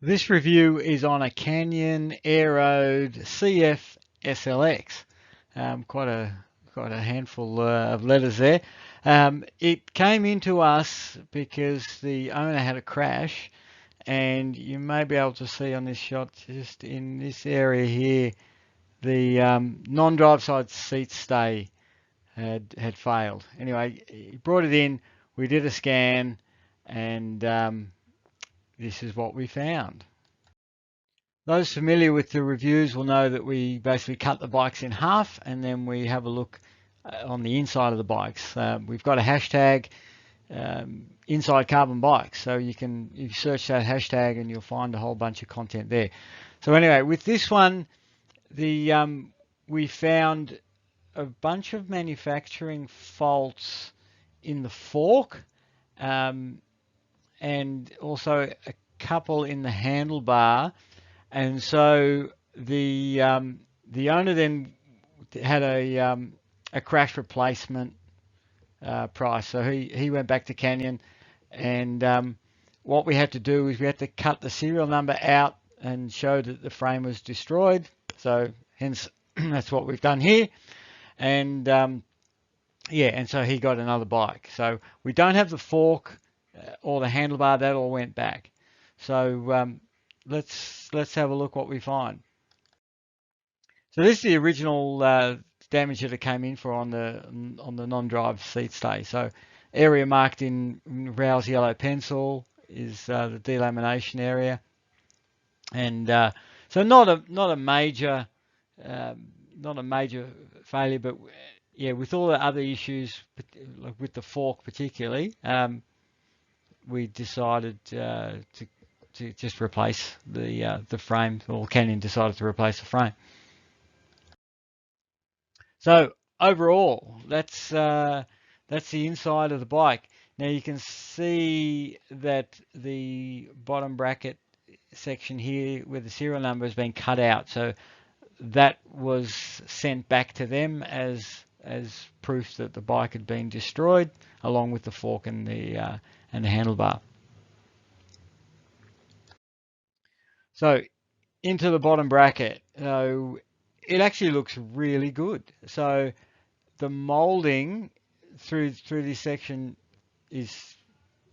This review is on a Canyon Aeroad CF SLX. Quite a handful of letters there. It came into us because the owner had a crash, and you may be able to see on this shot, just in this area here, the non-drive side seat stay had failed. Anyway, he brought it in. We did a scan, and this is what we found. Those familiar with the reviews will know that we basically cut the bikes in half, and then we have a look on the inside of the bikes. We've got a hashtag, Insidecarbonbikes, so you search that hashtag and you'll find a whole bunch of content there. So anyway, with this one, we found a bunch of manufacturing faults in the fork, and also a couple in the handlebar. And so the owner then had a crash replacement price. So he went back to Canyon, and what we had to do is we had to cut the serial number out and show that the frame was destroyed. So hence that's what we've done here. And yeah, and so he got another bike. So we don't have the fork or the handlebar. That all went back. So let's have a look what we find. So this is the original damage that it came in for on the non-drive seat stay. So area marked in Rouse yellow pencil is the delamination area, and so not a major failure, but yeah, with all the other issues, like with the fork particularly, we decided to just replace the frame, or Canyon decided to replace the frame. So overall, that's the inside of the bike. Now you can see that the bottom bracket section here where the serial number has been cut out. So that was sent back to them as proof that the bike had been destroyed, along with the fork and the handlebar. So into the bottom bracket, it actually looks really good. So the molding through this section is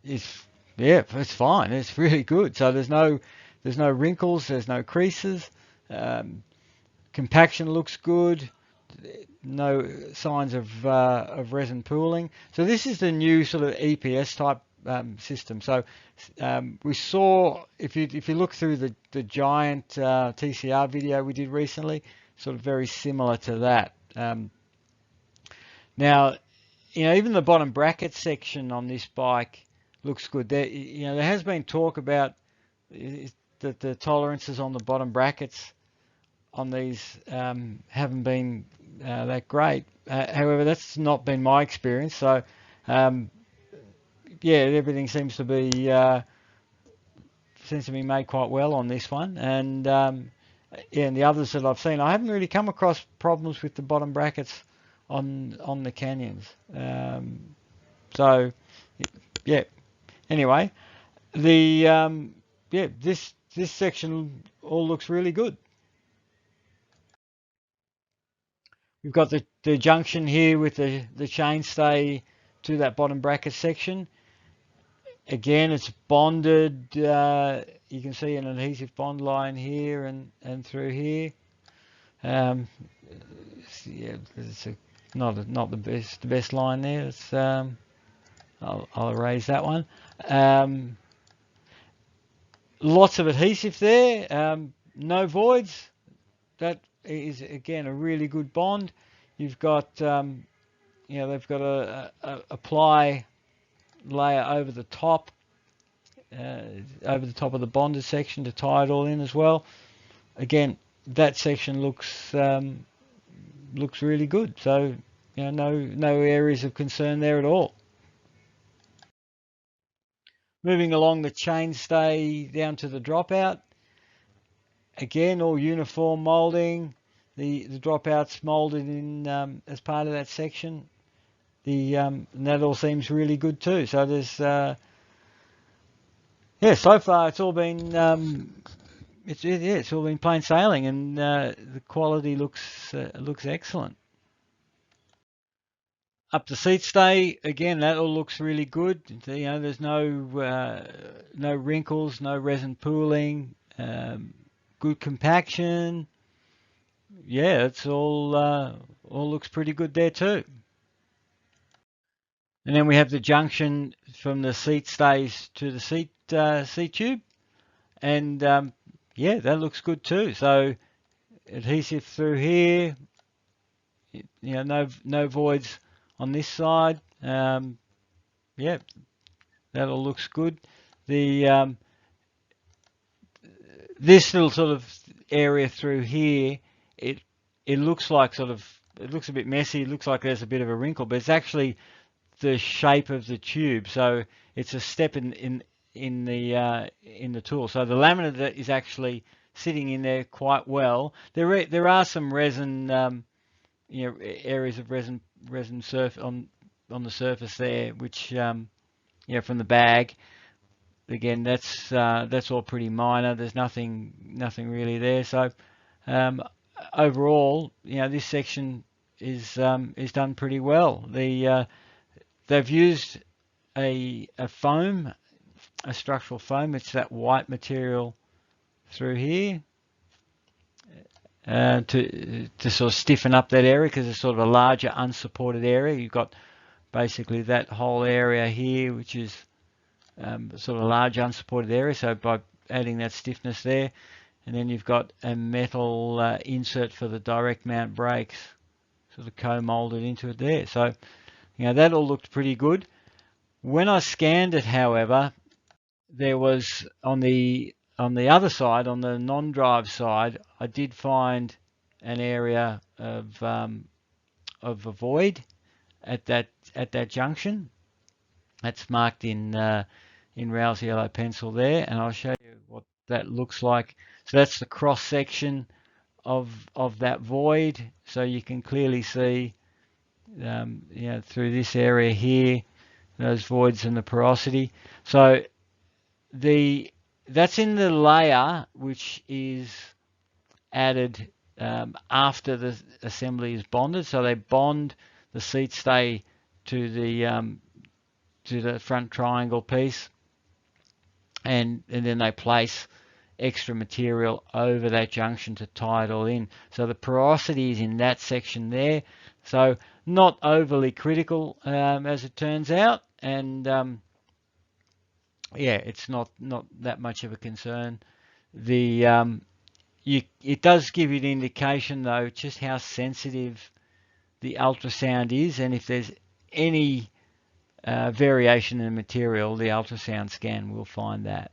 yeah, it's fine. It's really good. So there's no wrinkles, there's no creases. Compaction looks good. No signs of resin pooling. So this is the new sort of EPS type system. So we saw, if you look through the giant TCR video we did recently, sort of very similar to that. Now, even the bottom bracket section on this bike looks good. There has been talk about that the tolerances on the bottom brackets on these haven't been that great. However, that's not been my experience. So yeah, everything seems to be made quite well on this one, and yeah, and the others that I've seen, I haven't really come across problems with the bottom brackets on the Canyons. So yeah. Anyway, yeah, this section all looks really good. We've got the junction here with the chainstay to that bottom bracket section. Again, it's bonded. You can see an adhesive bond line here and through here. Yeah, it's not the best line there. It's I'll erase that one. Lots of adhesive there. No voids. That is again a really good bond. You've got they've got a ply layer over the top of the bonded section to tie it all in as well. Again, that section looks really good. So no areas of concern there at all. Moving along the chainstay down to the dropout. Again, all uniform molding. The dropout's molded in as part of that section. And that all seems really good too. So there's Yeah, so far it's all been it's all been plain sailing, and the quality looks excellent. Up the seat stay again, that all looks really good. You know, there's no wrinkles, no resin pooling, good compaction. Yeah, it's all looks pretty good there too. And then we have the junction from the seat stays to the seat tube, and yeah, that looks good too. So adhesive through here, you know, no voids on this side. Yeah, that all looks good. The this little sort of area through here, it it looks like it looks a bit messy. It looks like there's a bit of a wrinkle, but it's actually the shape of the tube. So it's a step in the tool. So the laminate that is actually sitting in there quite well. There are some resin, you know, areas of resin surf on the surface there, which you know, from the bag. Again, that's all pretty minor. There's nothing really there. So um, overall, you know, this section is done pretty well. They've used a foam, a structural foam. It's that white material through here to sort of stiffen up that area, because it's sort of a larger unsupported area. You've got basically that whole area here, which is sort of a large unsupported area. So by adding that stiffness there, and then you've got a metal insert for the direct mount brakes, sort of co-molded into it there. So you know, that all looked pretty good. When I scanned it, however, there was on the other side, on the non-drive side, I did find an area of a void at that junction. That's marked in Rouse yellow pencil there, and I'll show you what that looks like. So that's the cross section of that void. So you can clearly see, you know, through this area here, those voids and the porosity. So that's in the layer which is added after the assembly is bonded. So they bond the seat stay to the front triangle piece, and then they place extra material over that junction to tie it all in. So the porosity is in that section there. So not overly critical, as it turns out, and yeah, it's not that much of a concern. It does give you an indication though just how sensitive the ultrasound is, and if there's any variation in the material, the ultrasound scan will find that.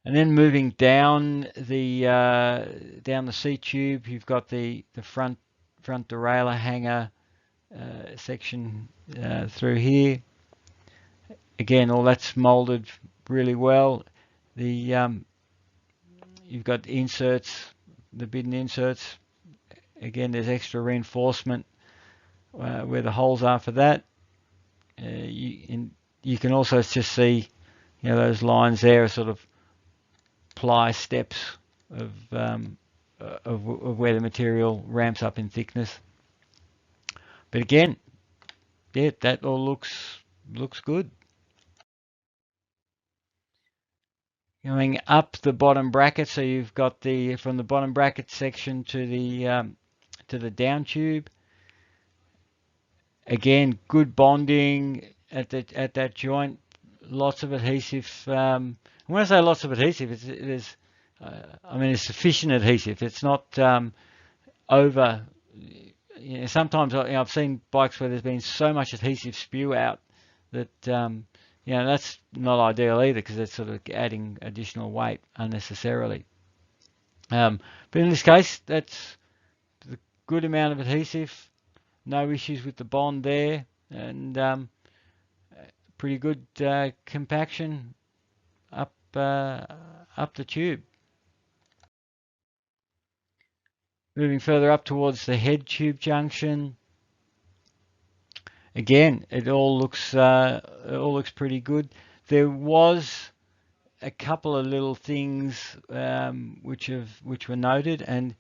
And then moving down the seat tube, you've got the front derailleur hanger section through here. Again, all that's molded really well. You've got inserts, the bidden inserts. Again, there's extra reinforcement where the holes are for that. You can also just see, you know, those lines there are sort of ply steps of where the material ramps up in thickness. But again, yeah, that all looks good. Going up the bottom bracket, so you've got from the bottom bracket section to the down tube. Again, good bonding at that joint. Lots of adhesive. When I say lots of adhesive, it's sufficient adhesive. It's not over. You know, sometimes I've seen bikes where there's been so much adhesive spew out that you know, that's not ideal either, because it's sort of adding additional weight unnecessarily. But in this case, that's a good amount of adhesive. No issues with the bond there, and pretty good compaction up the tube. Moving further up towards the head tube junction. again, it all looks pretty good. There was a couple of little things which were noted, and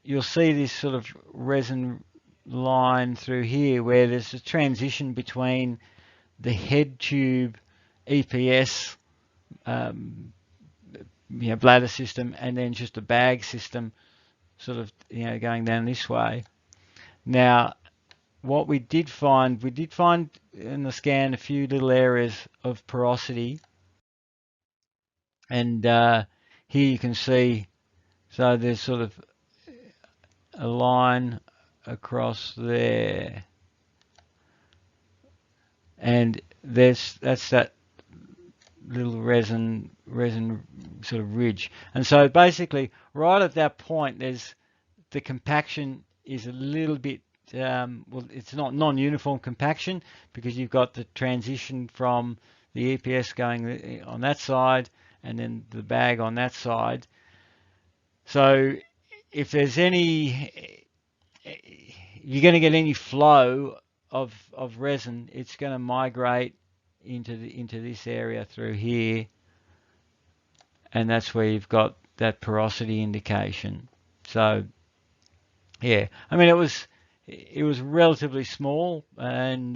you'll see this sort of resin line through here where there's a transition between the head tube EPS bladder system and then just a bag system sort of going down this way. Now what we did find in the scan a few little areas of porosity, and here you can see, so there's sort of a line across there, and that's that little resin sort of ridge. And so basically right at that point there's the compaction is a little bit well, it's not non-uniform compaction because you've got the transition from the EPS going on that side and then the bag on that side. So if there's any, you're going to get any flow of resin, it's going to migrate into this area through here, and that's where you've got that porosity indication. So yeah, I mean it was relatively small, and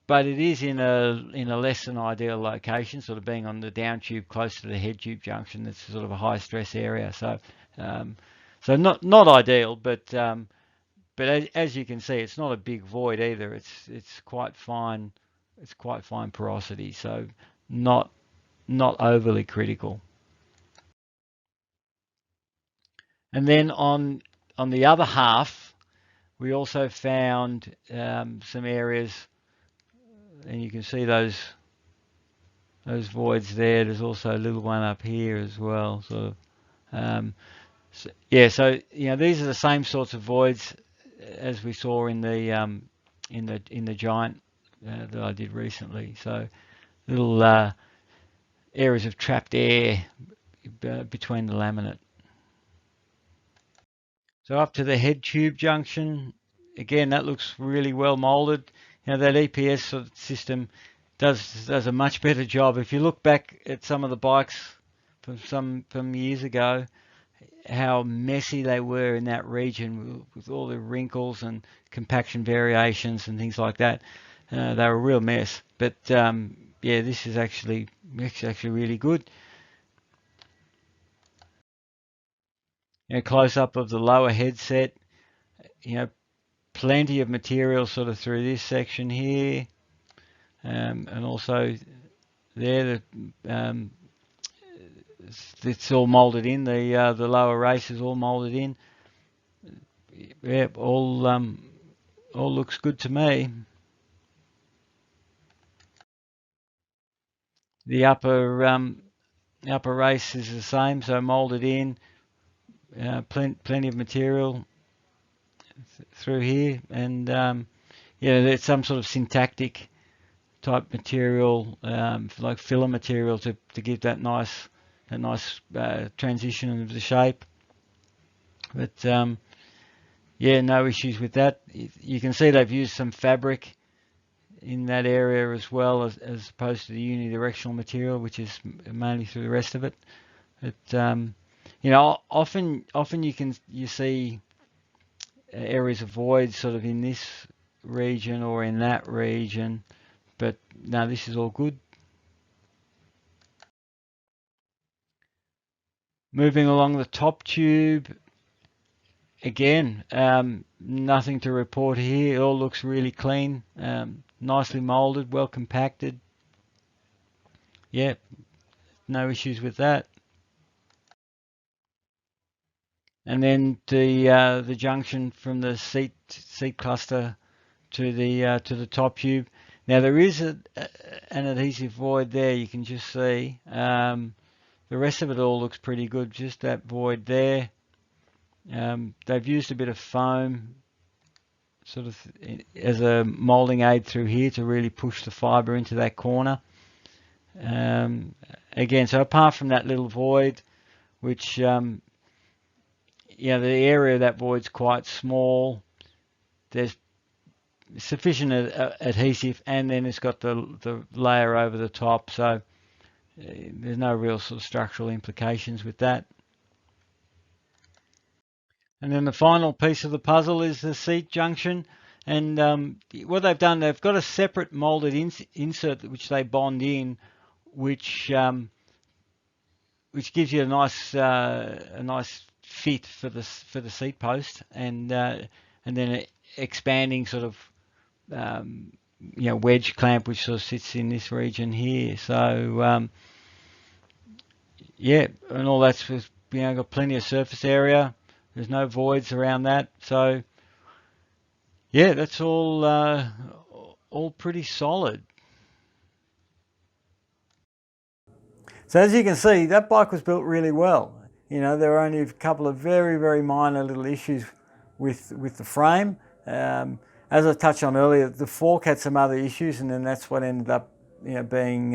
but it is in a less than ideal location, sort of being on the down tube close to the head tube junction. That's sort of a high stress area, so so not ideal, but as you can see, it's not a big void either. It's quite fine. It's quite fine porosity, so not overly critical. And then on the other half, we also found some areas, and you can see those voids there. There's also a little one up here as well. Sort of, so these are the same sorts of voids as we saw in the giant that I did recently. So little areas of trapped air between the laminate. So up to the head tube junction, again that looks really well molded. That EPS system does a much better job. If you look back at some of the bikes from years ago, how messy they were in that region with all the wrinkles and compaction variations and things like that. They were a real mess. But yeah, this is actually really good. Close up of the lower headset. Plenty of material sort of through this section here, and also there. It's all molded in. The lower race is all molded in. Yeah, all looks good to me. The upper race is the same, so molded in. Plenty of material through here, and there's some sort of syntactic type material, like filler material to give that nice transition of the shape. But yeah, no issues with that. You can see they've used some fabric in that area as well as opposed to the unidirectional material, which is mainly through the rest of it. But often you see areas of void sort of in this region or in that region, but no, this is all good. Moving along the top tube, again, nothing to report here. It all looks really clean, nicely molded, well compacted. Yeah, no issues with that. And then the junction from the seat cluster to the top tube. Now there is an adhesive void there. You can just see. The rest of it all looks pretty good. Just that void there. They've used a bit of foam, sort of as a molding aid through here to really push the fibre into that corner. Again, so apart from that little void, which the area of that void's quite small, there's sufficient adhesive, and then it's got the layer over the top, so there's no real sort of structural implications with that. And then the final piece of the puzzle is the seat junction. And what they've done, they've got a separate molded insert which they bond in, which gives you a nice fit for the seat post, and then an expanding sort of wedge clamp which sort of sits in this region here. So yeah, and all that's got plenty of surface area. There's no voids around that, so yeah, that's all pretty solid. So as you can see, that bike was built really well. There were only a couple of very, very minor little issues with the frame. As I touched on earlier, the fork had some other issues, and then that's what ended up being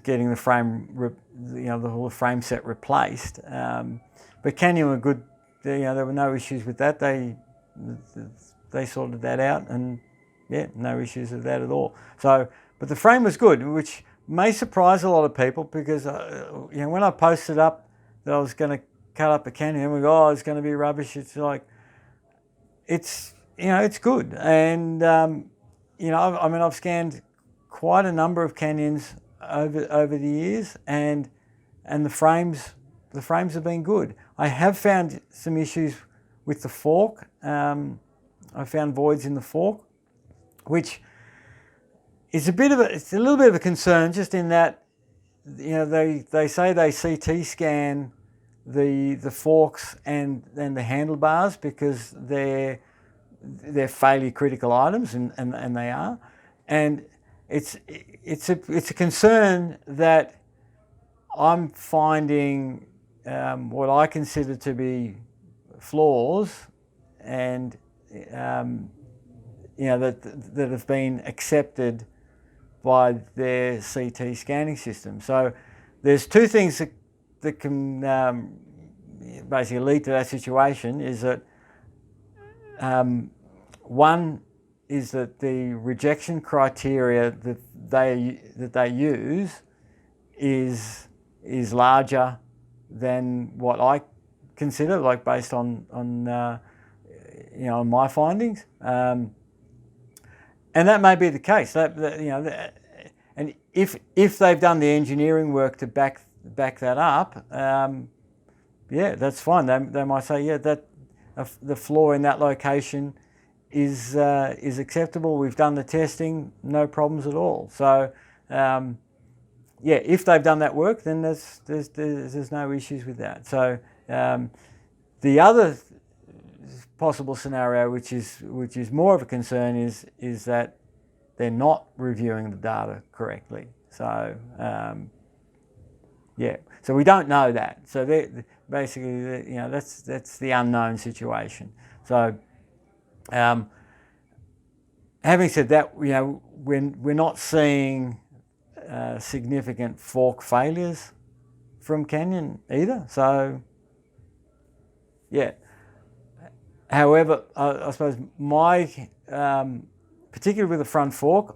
getting the frame, the whole frame set replaced. But Canyon were good. There were no issues with that. They sorted that out, and yeah, no issues with that at all. So, but the frame was good, which may surprise a lot of people, because when I posted up that I was going to cut up a Canyon, we go, oh, it's going to be rubbish. It's like, it's good, and I've scanned quite a number of Canyons over the years, and the frames have been good. I have found some issues with the fork. I found voids in the fork, which is it's a little bit of a concern, just in that they say they CT scan the forks and the handlebars, because they're failure critical items, and they are, and it's a concern that I'm finding what I consider to be flaws, and that have been accepted by their CT scanning system. So there's two things that can basically lead to that situation. Is that one is that the rejection criteria that they use is larger than what I consider, like based on my findings, and that may be the case. And if they've done the engineering work to back that up, yeah, that's fine. They might say, yeah, that the flaw in that location is acceptable. We've done the testing, no problems at all. So yeah, if they've done that work, then there's no issues with that. So the other possible scenario, which is more of a concern, is that they're not reviewing the data correctly. So yeah, so we don't know that. So basically, that's the unknown situation. So having said that, we're not seeing significant fork failures from Canyon either. So yeah. However, I suppose particularly with the front fork,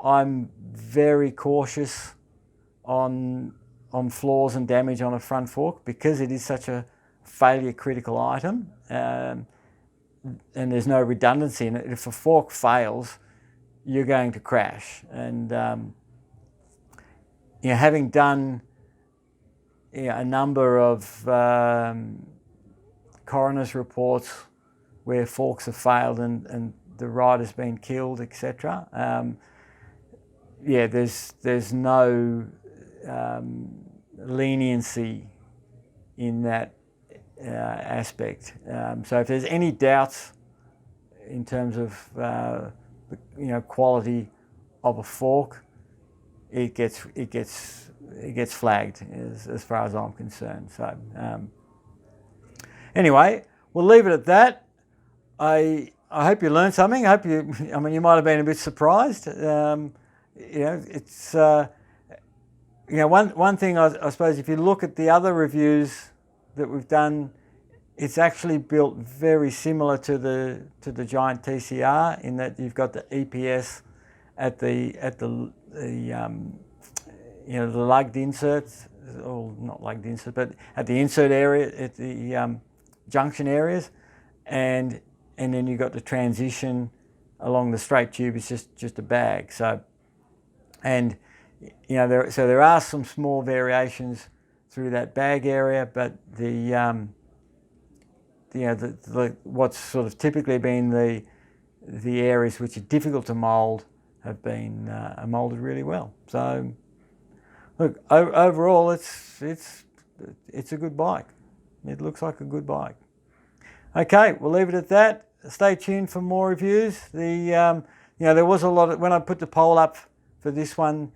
I'm very cautious on flaws and damage on a front fork, because it is such a failure critical item, and there's no redundancy in it. If a fork fails, you're going to crash. And having done a number of coroner's reports where forks have failed and the rider's been killed, etc. Yeah, there's no leniency in that aspect. So if there's any doubts in terms of quality of a fork, it gets flagged as far as I'm concerned. So anyway, we'll leave it at that. I hope you learned something. You might have been a bit surprised. It's one thing, I suppose, if you look at the other reviews that we've done it's actually built very similar to the giant TCR in that you've got the EPS at the the lugged inserts, or not lugged inserts, but at the insert area, at the junction areas, and then you've got the transition along the straight tube. It's just a bag. So, and there are some small variations through that bag area, but what's sort of typically been the areas which are difficult to mould have been moulded really well. So look, overall it's a good bike. It looks like a good bike. Okay, we'll leave it at that. Stay tuned for more reviews. There was a lot of, when I put the poll up for this one,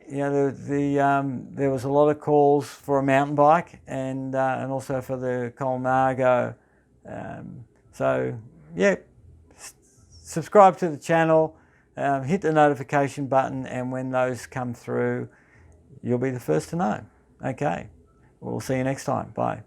there was a lot of calls for a mountain bike and also for the Colnago. So yeah, subscribe to the channel, hit the notification button, and when those come through, you'll be the first to know. Okay, we'll see you next time. Bye.